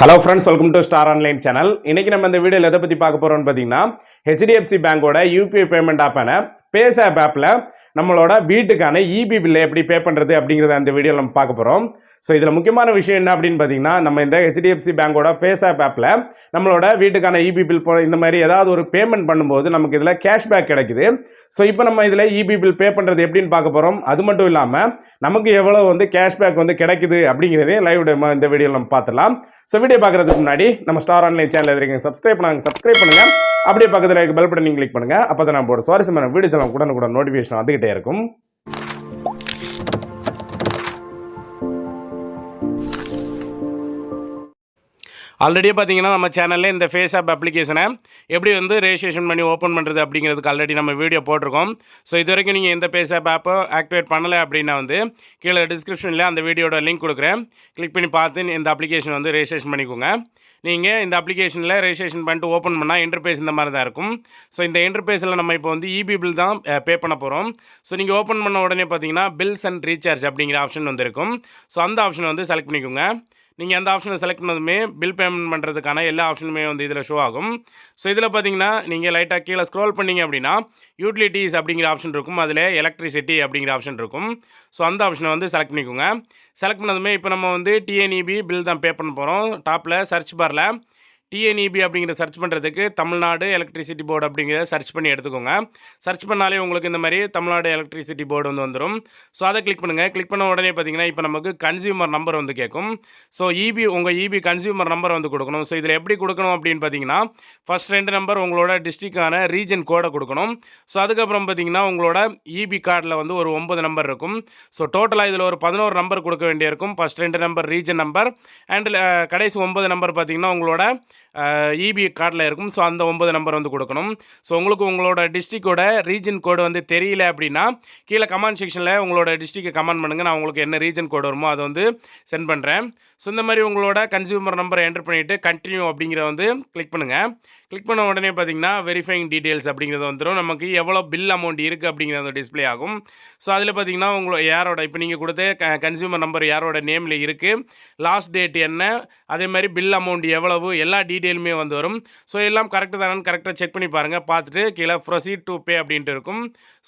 Hello friends, welcome to star online channel. இன்னைக்கு நம்ம இந்த வீடியோவில் எதை பற்றி பார்க்க போகிறோம்னு பார்த்தீங்கன்னா, ஹெச்டிஎஃப்சி பேங்கோட யூபிஐ பேமெண்ட் ஆப்பான பேஸாப் ஆப்பில் நம்மளோட வீட்டுக்கான இபி பில்லை எப்படி பே பண்ணுறது அப்படிங்கிறத அந்த வீடியோவில் நம்ம பார்க்க போகிறோம். ஸோ இதில் முக்கியமான விஷயம் என்ன அப்படின்னு பார்த்தீங்கன்னா, நம்ம இந்த ஹெச்டிஎஃப்சி பேங்கோட பேஸாப் ஆப்பில் நம்மளோட வீட்டுக்கான இபி பில் இந்த மாதிரி ஏதாவது ஒரு பேமெண்ட் பண்ணும்போது நமக்கு இதில் கேஷ்பேக் கிடைக்குது. ஸோ இப்போ நம்ம இதில் இபி பில் பே பண்ணுறது எப்படின்னு பார்க்க போகிறோம். அது மட்டும் இல்லாமல் நமக்கு எவ்வளோ கேஷ்பேக் கிடைக்குது அப்படிங்கிறதே லைவ் டெமோ இந்த வீடியோவில் நம்ம பார்த்துலாம். ஸோ வீடியோ பார்க்குறதுக்கு முன்னாடி நம்ம ஸ்டார் ஆன்லைன் சேனல் இருக்கீங்க சப்ஸ்கிரைப் பண்ணுங்கள். அப்படியே பக்கத்தில் இருக்க பெல் பட்டன் கிளிக் பண்ணுங்கள். அப்போ தான் நம்ம சுவாரஸ்யமான வீடியோஸ் எல்லாம் உடனுக்குடன் நோட்டிஃபிகேஷன் வந்துகிட்டே இருக்கும். ஆல்ரெடியே பார்த்தீங்கன்னா நம்ம சேனலில் இந்த ஃபேஸாப் அப்ளிகேஷனை எப்படி ரெஜிஸ்ட்ரேஷன் பண்ணி ஓப்பன் பண்ணுறது அப்படிங்கிறதுக்கு ஆல்ரெடி நம்ம வீடியோ போட்டிருக்கோம். ஸோ இது வரைக்கும் நீங்கள் இந்த ஃபேஸாப் ஆப்பை ஆக்டிவேட் பண்ணலை அப்படின்னா கீழே டிஸ்கிரிப்ஷனில் அந்த வீடியோட லிங்க் கொடுக்குறேன். கிளிக் பண்ணி பார்த்து இந்த அப்ளிகேஷன் ரெஜிஸ்ட்ரேஷன் பண்ணிக்கோங்க. நீங்கள் இந்த அப்ளிகேஷனில் ரெஜிஸ்ட்ரேஷன் பண்ணிட்டு ஓப்பன் பண்ணால் இன்டர்பேஸ் இந்த மாதிரி தான் இருக்கும். ஸோ இந்த இன்டர்பேஸில் நம்ம இப்போ இபி பில் தான் பே பண்ண போகிறோம். ஸோ நீங்கள் ஓப்பன் பண்ண உடனே பார்த்தீங்கன்னா பில்ஸ் அண்ட் ரீசார்ஜ் அப்படிங்கிற ஆப்ஷன் இருக்கும். ஸோ அந்த ஆப்ஷனை செலக்ட் பண்ணிக்கோங்க. நீங்கள் அந்த ஆப்ஷனை செலக்ட் பண்ணதுமே பில் பேமெண்ட் பண்ணுறதுக்கான எல்லா ஆப்ஷனுமே இதில் ஷோ ஆகும். ஸோ இதில் பார்த்தீங்கன்னா நீங்கள் லைட்டாக கீழே ஸ்க்ரோல் பண்ணிங்க அப்படின்னா யூட்டிலிட்டிஸ் அப்படிங்கிற ஆப்ஷன் இருக்கும். அதில் எலக்ட்ரிசிட்டி அப்படிங்கிற ஆப்ஷன் இருக்கும். ஸோ அந்த ஆப்ஷனை செலக்ட் பண்ணிக்கோங்க. செலக்ட் பண்ணதுமே இப்போ நம்ம டிஎன்இபி பில் தான் பே பண்ண போகிறோம். டாப்பில் சர்ச் பாரில் டிஎன்இபி அப்படிங்கிற சர்ச் பண்ணுறதுக்கு தமிழ்நாடு எலக்ட்ரிசிட்டி போர்டு அப்படிங்கிறத சர்ச் பண்ணி எடுத்துக்கோங்க. சர்ச் பண்ணாலே உங்களுக்கு இந்த மாதிரி தமிழ்நாடு எலக்ட்ரிசிட்டி போர்டு வந்துடும். ஸோ அதை கிளிக் பண்ணுங்கள். கிளிக் பண்ண உடனே பார்த்தீங்கன்னா இப்போ நமக்கு கன்சியூமர் நம்பர் கேட்கும். ஸோ உங்கள் இபி கன்சியூமர் நம்பர் கொடுக்கணும். ஸோ இதில் எப்படி கொடுக்கணும் அப்படின்னு பார்த்தீங்கன்னா ஃபஸ்ட் 2 நம்பர் உங்களோட டிஸ்ட்ரிக்டான ரீஜன் கோடை கொடுக்கணும். ஸோ அதுக்கப்புறம் பார்த்தீங்கன்னா உங்களோட இபி கார்டில் ஒரு 9 நம்பர் இருக்கும். ஸோ டோட்டலாக இதில் ஒரு 11 நம்பர் கொடுக்க வேண்டியிருக்கும். First 2 number region number and கடைசி 9 நம்பர் பார்த்தீங்கன்னா உங்களோட இபி கார்டில் இருக்கும். ஸோ அந்த 9 நம்பர் கொடுக்கணும். ஸோ உங்களுக்கு உங்களோட டிஸ்ட்ரிக்டோட ரீஜன் கோடு தெரியல அப்படின்னா கீழே கமெண்ட் செக்ஷனில் உங்களோட டிஸ்ட்ரிக்டை கமெண்ட் பண்ணுங்கள். நான் உங்களுக்கு என்ன ரீஜன் கோடு வருமோ அதை சென்ட் பண்ணுறேன். ஸோ இந்த மாதிரி உங்களோட கன்சியூமர் நம்பரை என்டர் பண்ணிவிட்டு கண்டினியூ அப்படிங்கிறத கிளிக் பண்ணுங்கள். கிளிக் பண்ண உடனே பார்த்தீங்கன்னா வெரிஃபைங் டீட்டெயில்ஸ் அப்படிங்கிறது வந்துடும். நமக்கு எவ்வளோ பில் அமௌண்ட் இருக்குது அப்படிங்கிறது டிஸ்பிளே ஆகும். ஸோ அதில் பார்த்தீங்கன்னா யாரோட இப்போ நீங்கள் கொடுத்த கன்சியூமர் நம்பர் யாரோட நேமில் இருக்குது, லாஸ்ட் டேட் என்ன, அதே மாதிரி பில் அமௌண்ட் எவ்வளவு, எல்லா டீட்டெயிலுமே வரும். ஸோ எல்லாம் கரெக்டாக தானே கரெக்டாக செக் பண்ணி பாருங்கள். பார்த்துட்டு கீழே ப்ரொசீட் டு பே அப்படின்ட்டு இருக்கும்.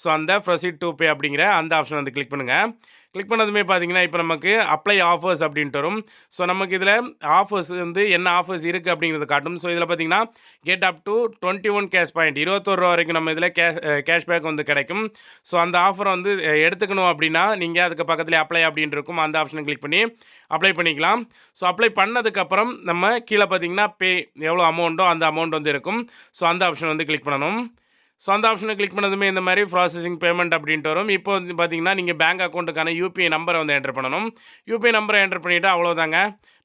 ஸோ அந்த ப்ரொசீட் டு பே அப்படிங்கிற அந்த ஆப்ஷன் கிளிக் பண்ணுங்கள். கிளிக் பண்ணதுமே பார்த்தீங்கன்னா இப்போ நமக்கு அப்ளை ஆஃபர்ஸ் அப்படின்ட்டு வரும். ஸோ நமக்கு இதில் ஆஃபர்ஸ் என்ன ஆஃபர்ஸ் இருக்குது அப்படிங்கிறது காட்டும். ஸோ இதில் பார்த்தீங்கன்னா get up to 21 cash point, 21 ரூபா வரைக்கும் நம்ம இதில் கேஷ்பேக் கிடைக்கும். ஸோ அந்த ஆஃபரை எடுத்துக்கணும் அப்படின்னா நீங்கள் அதுக்கு பக்கத்தில் அப்ளை அப்படின்ட்டு இருக்கும். அந்த ஆப்ஷனை கிளிக் பண்ணி அப்ளை பண்ணிக்கலாம். ஸோ அப்ளை பண்ணதுக்கப்புறம் நம்ம கீழே பார்த்தீங்கன்னா பே எவ்வளோ அமௌண்ட்டோ அந்த அமௌண்ட் இருக்கும். ஸோ அந்த ஆப்ஷன் கிளிக் பண்ணணும். ஸோ அந்த ஆப்ஷனை கிளிக் பண்ணதுமே இந்த மாதிரி ப்ராசஸிங் பேமெண்ட் அப்படின்ட்டு வரும். இப்போ பார்த்தீங்கன்னா நீங்கள் பேங்க் அக்கௌண்ட்டுக்கான யூபிஐ நம்பரை என்டர் பண்ணணும். யூபிஐ நம்பரை என்டர் பண்ணிவிட்டு அவ்வளோதாங்க,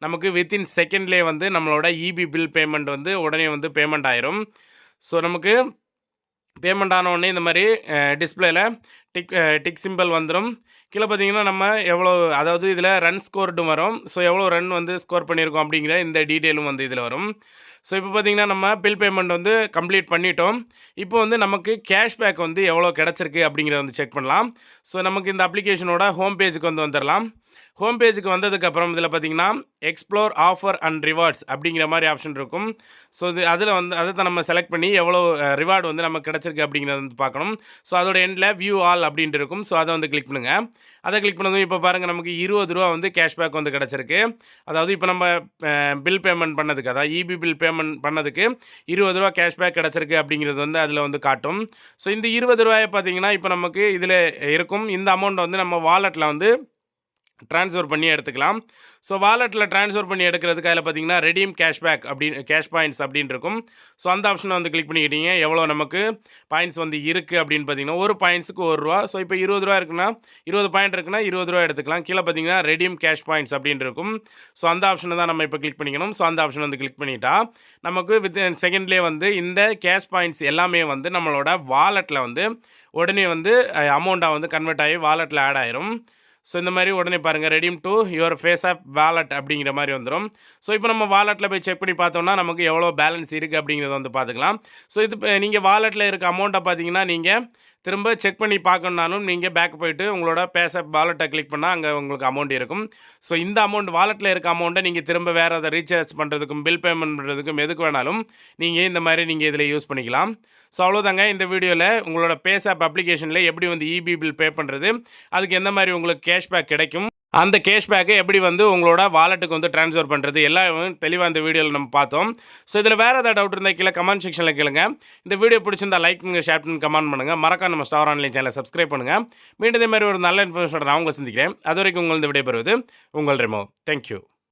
நமக்கு வித்தின் செகண்ட்லேயே நம்மளோட இபி பில் பேமெண்ட் உடனே பேமெண்ட் ஆயிரும். ஸோ நமக்கு பேமெண்ட் ஆன உடனே இந்த மாதிரி டிஸ்பிளேயில் டிக் சிம்பிள் வந்துடும். கீழே பார்த்தீங்கன்னா நம்ம எவ்வளோ, அதாவது இதில் ரன் ஸ்கோர்டும் வரும். ஸோ எவ்வளோ ரன் ஸ்கோர் பண்ணியிருக்கோம் அப்படிங்கிற இந்த டீட்டெயிலும் இதில் வரும். ஸோ இப்போ பார்த்தீங்கன்னா நம்ம பில் பேமெண்ட் கம்ப்ளீட் பண்ணிட்டோம். இப்போ நமக்கு கேஷ்பேக் எவ்வளோ கிடச்சிருக்கு அப்படிங்கிறத செக் பண்ணலாம். ஸோ நமக்கு இந்த அப்ளிகேஷனோட ஹோம் பேஜுக்கு வந்துடலாம். ஹோம் பேஜுக்கு வந்ததுக்கப்புறம் இதில் பார்த்தீங்கன்னா எக்ஸ்ப்ளோர் ஆஃபர் அண்ட் ரிவார்ட்ஸ் அப்படிங்கிற மாதிரி ஆப்ஷன் இருக்கும். ஸோ அதில் அதை தான் நம்ம செலக்ட் பண்ணி எவ்வளோ ரிவார்டு நமக்கு கிடச்சிருக்கு அப்படிங்கிறத பார்க்கணும். ஸோ அதோட எண்டில் வியூ ஆல் அப்படின்ட்டு இருக்கும். ஸோ அதை கிளிக் பண்ணுங்கள். அதை கிளிக் பண்ணதும் இப்போ பாருங்கள் நமக்கு 20 ரூபா கேஷ்பேக் கிடச்சிருக்கு. அதாவது இப்போ நம்ம பில் பேமெண்ட் பண்ணதுக்கு, அதாவது இபி பில் பேமெண்ட் பண்ணதுக்கு 20 ரூபா கேஷ்பேக் கிடச்சிருக்கு அப்படிங்கிறது அதில் காட்டும். ஸோ இந்த 20 ரூபாயை பார்த்தீங்கன்னா இப்போ நமக்கு இதில் இருக்கும். இந்த அமௌண்ட் நம்ம வாலெட்டில் ட்ரான்ஸ்ஃபர் பண்ணி எடுத்துக்கலாம். ஸோ வாலெட்டில் ட்ரான்ஸ்ஃபர் பண்ணி எடுக்கிறதுக்கு அதில் பார்த்தீங்கன்னா ரெடீம் கேஷ்பேக் கேஷ் பாயிண்ட்ஸ் அப்படின்னு இருக்கும். ஸோ அந்த ஆப்ஷனை கிளிக் பண்ணிக்கிட்டீங்க. எவ்வளோ நமக்கு பாயிண்ட்ஸ் இருக்குது அப்படின்னு பார்த்தீங்கன்னா ஒரு பாயிண்ட்ஸுக்கு 1 ரூபா. ஸோ இப்போ 20 ரூபா இருக்குன்னா 20 பாயிண்ட் இருக்குன்னா 20 ரூபா எடுத்துக்கலாம். கீழே பார்த்தீங்கன்னா ரெடீம் கேஷ் பாயிண்ட்ஸ் அப்படின்னு இருக்கும். ஸோ அந்த ஆப்ஷனை தான் நம்ம இப்போ கிளிக் பண்ணிக்கணும். ஸோ அந்த ஆப்ஷன் கிளிக் பண்ணிட்டா நமக்கு வித்தின் செகண்ட்லேயே இந்த கேஷ் பாயிண்ட்ஸ் எல்லாமே நம்மளோட வாலெட்டில் உடனே அமௌண்ட்டாக கன்வெர்ட் ஆகி வாலெட்டில் ஆட் ஆயிரும். ஸோ இந்த மாதிரி உடனே பாருங்கள் ரெடீம் டு யுவர் ஃபேஸ்ஆப் வாலெட் அப்படிங்கிற மாதிரி வந்துடும். ஸோ இப்போ நம்ம வாலெட்டில் போய் செக் பண்ணி பார்த்தோம்னா நமக்கு எவ்வளோ பேலன்ஸ் இருக்குது அப்படிங்கிறத வந்து பார்த்துக்கலாம். ஸோ இது இப்போ நீங்கள் வாலெட்டில் இருக்க அமௌண்ட்டை பார்த்தீங்கன்னா நீங்கள் திரும்ப செக் பண்ணி பார்க்கணுன்னாலும் நீங்கள் பேக் போய்ட்டு உங்களோட பேஸ்ஆப் வாலெட்டை கிளிக் பண்ணால் அங்கே உங்களுக்கு அமௌண்ட் இருக்கும். ஸோ இந்த அமௌண்ட் வாலெட்டில் இருக்க அமௌண்ட்டை நீங்கள் திரும்ப வேறு அதை ரீசார்ஜ் பண்ணுறதுக்கும் பில் பேமெண்ட் பண்ணுறதுக்கும் எதுக்கு வேணாலும் நீங்கள் இந்த மாதிரி நீங்கள் இதில் யூஸ் பண்ணிக்கலாம். ஸோ அவ்வளோதாங்க இந்த வீடியோவில் உங்களோட பேஸ்ஆப் அப்ளிகேஷனில் எப்படி வந்து இபி பில் பே பண்ணுறது, அதுக்கு எந்த மாதிரி உங்களுக்கு கேஷ்பேக் கிடைக்கும், அந்த கேஷ்பேக்கை எப்படி வந்து உங்களோட வாலெட்டுக்கு வந்து ட்ரான்ஸ்ஃபர் பண்ணுறது எல்லாம் தெளிவாக இந்த வீடியோவில் நம்ம பார்த்தோம். ஸோ இதில் வேறு ஏதாவது டவுட் இருந்தால் கீழே கமெண்ட் செக்ஷனில் கேளுங்க. இந்த வீடியோ பிடிச்சிருந்தா லைக் பண்ணுங்கள், ஷேர் பண்ணி கமெண்ட் பண்ணுங்கள். மறக்காம நம்ம ஸ்டார் ஆன்லைன் சேனலை சப்ஸ்கிரைப் பண்ணுங்கள். மீண்டும் இதே மாதிரி ஒரு நல்ல இன்ஃபர்மேஷன் நான் உங்களை சந்திக்கிறேன். அது வரைக்கும் உங்கள் விடைபெறுவது உங்கள் ரெமோ. தேங்க்யூ.